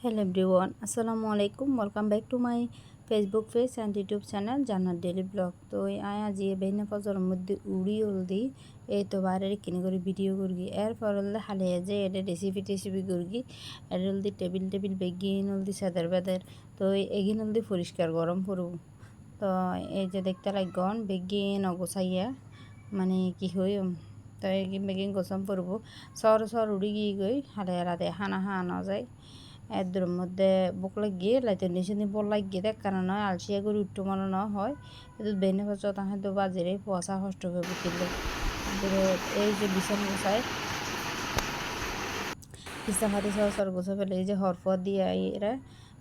Hello everyone, Assalamu alaikum. Welcome back to my Facebook page and YouTube channel Jannat Daily Blog. তো আজ বেনে ফজর মধ্যে উড়ি হলদি এই তো বাইরে কিনে করে ভিডিও করি এরপর হলে হালিয়ে যে এটা রেসিপি করি এর হলদি টেবিল বেগিন হলদি সাদার বেদের তো এগিন হলদি পরিষ্কার গরম করব তো এই যে দেখতে লাগন বেগিন অগোছাইয়া মানে কি হই তো এগিন বেগিন গোসম করব সর উড়ি গিয়ে গই হালিয়ে রাতে হানা যায় এদের মধ্যে বুক লাগিয়ে লাইতে নিচে বল লাগিয়ে দেখ কারণ আলসিয়া করে উঠতে মনে হয় কিন্তু বেনে হচ্ছে তাহলে তো বাজারে পয়সা কষ্ট হয়ে বুকিলে এই যে বিছানা গোছায় ইস্তাফাতি সর গোছা ফেলে এই যে হরফ দিয়ে এরা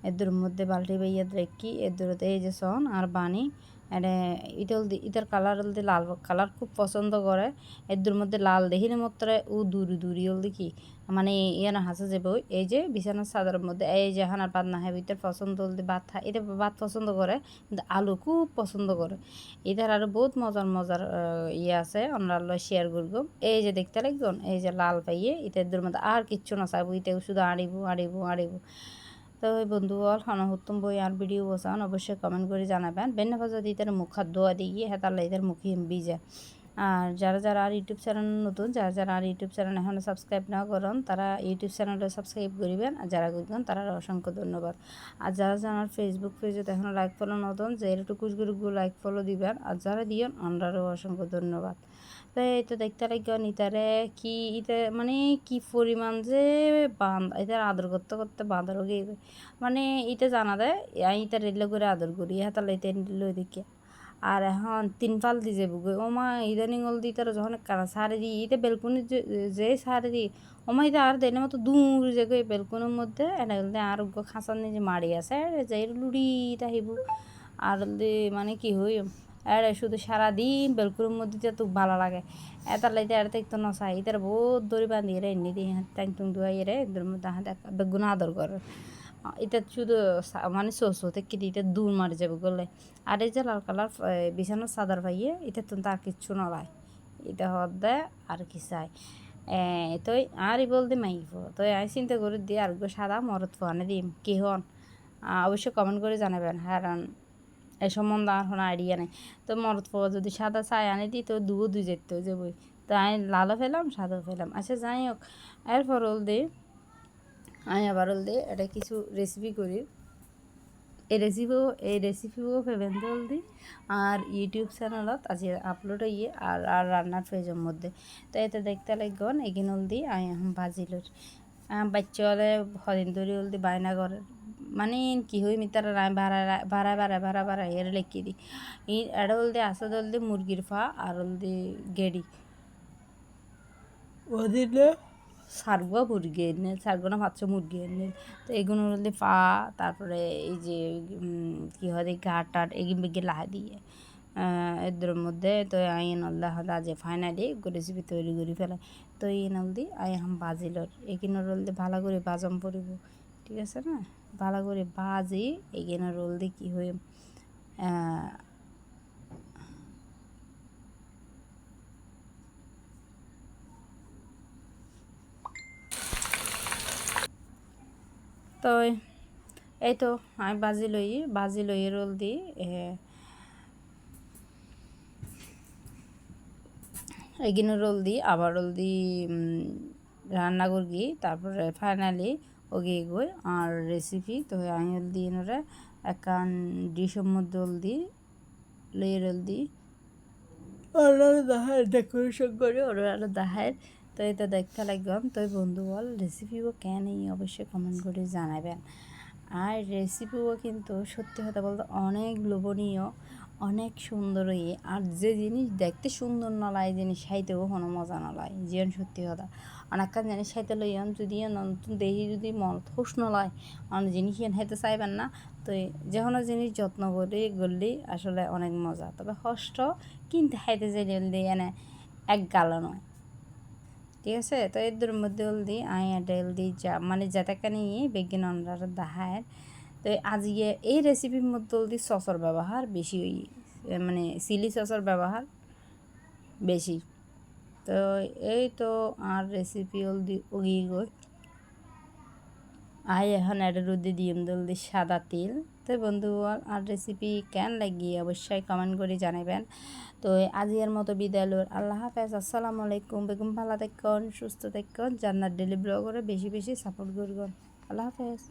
এদের মধ্যে বালতি বাইয়া রেখি এদের এই যে সন আর বানি এটা ইটার কালার হলদি লাল কালার খুব পছন্দ করে এদের মধ্যে লাল দেখিলে মাত্র ও দূরি হলদি কি মানে ইয়ানা হাসে যাবে এই যে বিছানার চাদরের মধ্যে এই যে হানার পাত না হবে ইটার পছন্দ হলদি এটা ভাত পছন্দ করে কিন্তু আলু খুব পছন্দ করে এটার আরও বহুত মজার ইয়ে আছে আমরা শেয়ার করব এই যে দেখতে লাগবেন এই যে লাল পাইয়ে এটার মধ্যে আর কিচ্ছু না চাইব এটাও শুধু আড়িব তো বন্ধুগল হনহত্তম বই আর ভিডিও বসান অবশ্যই কমেন্ট করে জানাবেন বেন্না ভাজা দিয়ে তার মুখ হাত ধোয়া দিয়ে হেতার তার মুখে ভিজা আর যারা আর ইউটিউব চ্যানেল নতুন যারা আর ইউটিউব চ্যানেল এখনও সাবস্ক্রাইব না করেন তারা ইউটিউব চ্যানেলটা সাবস্ক্রাইব করিবেন আর যারা করবেন তারা অসংখ্য ধন্যবাদ আর যারা আমার ফেসবুক পেজে এখনও লাইক ফলো নতুন যে এটুকু লাইক ফলো দিবেন আর যারা দিয়েন আন্ডারও অসংখ্য ধন্যবাদ তো এই তো দেখতে লাগবেন ইতারে কি মানে কি পরিমাণ যে ইতার আদর করতে বাঁদর গিয়ে মানে জানা দেয় ইতার রেলে করে আদর করি হাতালে ইতে নিল দেখে আর এখন 3 পাল দিয়ে যাবো ও মা ইদানিং হল দি তার যখন কারা সারে দিই বেলকুনি যে সারে দিই ও মা আর দেনের মতো দূর যে বেলকুনির মধ্যে এটা আর খাঁচার নিচে মারি আছে যাই লুড়ি তাহিব আর মানে কি হই শুধু সারাদিন বেলকুনির মধ্যে তো ভালো লাগে এটার লাইতে আর দেখতো নসাই ইতার বহুত দড়ি বাঁধিয়ে রে এমনি দিয়ে ট্যাং টুং ধুয়াই রে এদের মধ্যে বেগুন আদর করে এটা শুধু মানে থেকে দিতে দূর মারি যাবে গলে আর এই যে লাল কালার বিছানার চাদর পাইয়ে এটা তো তার কিচ্ছু নয় এটা হদ দেয় আর কি চাই তো আর বলতে মাইব তো আমি চিন্তা করে দিয়ে আর সাদা মরদ ফোয়ানে দিম কি হন অবশ্যই কমেন্ট করে জানাবেন কারণ এই সম্বন্ধে আর কোনো আইডিয়া নেই তো মরদ ফোয়া যদি সাদা চাই আনে দিই তো দুই যেতে যাবই তো আমি লালও ফেলাম সাদাও ফেলাম আচ্ছা যাই হোক এরপর হল দিই আমি আবার হল দিই এটা কিছু রেসিপি করি এই রেসিপিও পেবেন জলদি আর ইউটিউব চ্যানেলত আজি আপলোড হইয়ে আর রান্নার পেজের মধ্যে তো এতে দেখতে লাগন এগিন হলদি আমি এখন ভাজিলোর বাচ্চা হলে সদিন ধরে হলদি বায়না করে মানে কি হই মিতারা ভাড়া এর লেখি দিই এটা হলদি আসা হলদি মুরগির ফা আর হলদি গেড়ি ওদিনে সারগো মুরগি এনে সারগো না ভাবছো মুরগি এনে তো এগুলো হলে পা তারপরে এই যে কী হয় ঘাট এগিয়ে বেগে লাহা দিয়ে এদের মধ্যে তো আই নল্লা হলে যে ফাইনালি রেসিপি তৈরি করে ফেলে তো এই নলদি আই হাম বাজিলর এগিনো রোল দিয়ে ভালো করে বাজম পড়িব ঠিক আছে না ভালো করে বাজি এগিনো রোল দিয়ে কী হয়ে তো এই তো আমি বাজি লই রোল দিই এগিনো রোল দিই আবার রোল দিই রান্না করি তারপরে ফাইনালি ওগে এগোই আর রেসিপি তো আমি রোল দিই এনারা একান ডিশের মধ্যে রোল দিই লইয়ে রোল দিই ওরা দেখায় ডেকোরেশন করে ওরা দেখায় তো এটা দেখতে লাগলাম তো বন্ধু বল রেসিপিও কেন অবশ্যই কমেন্ট করে জানাবেন আর রেসিপিও কিন্তু সত্যি কথা বলতে অনেক লোভনীয় অনেক সুন্দর আর যে জিনিস দেখতে সুন্দর না লাগে জিনিস খাইতেও কোনো মজা না লাগে জীবন সত্যি কথা অনেকক্ষণ জিনিস খাইতে লইয়ান যদি নতুন দেহি যদি মন খুশ না লয় অনেক জিনিস খাইতে চাইবেন না তো যে কোনো জিনিস যত্ন করে গড়লেই আসলে অনেক মজা তবে কষ্ট কিনতে খাইতে চাইলে এনে এক গালো নয় ঠিক আছে তো এদের মধ্যে হলদি আইয়াটা হলদি যা মানে যাতাকা নিয়ে বেগিন অন্ডার দাহায় তো আজকে এই রেসিপির মধ্যে হলদি সসর ব্যবহার বেশি মানে চিলি সসর ব্যবহার বেশি তো এই তো আর রেসিপি হলদি উগিয়ে গই আই এখন এটা রুদি দিম জলদি সাদা তিল। তো বন্ধু আর রেসিপি কেন লাগি অবশ্যই কমেন্ট করে জানাবেন। তো আজির মতো বিদায় লর, আল্লাহ হাফেজ, আসসালামু আলাইকুম। বেগম ভালো থাকুন, সুস্থ থাকুন, জান্নাত ডেলি ব্লগরে বেশি বেশি সাপোর্ট করবেন। আল্লাহ হাফেজ।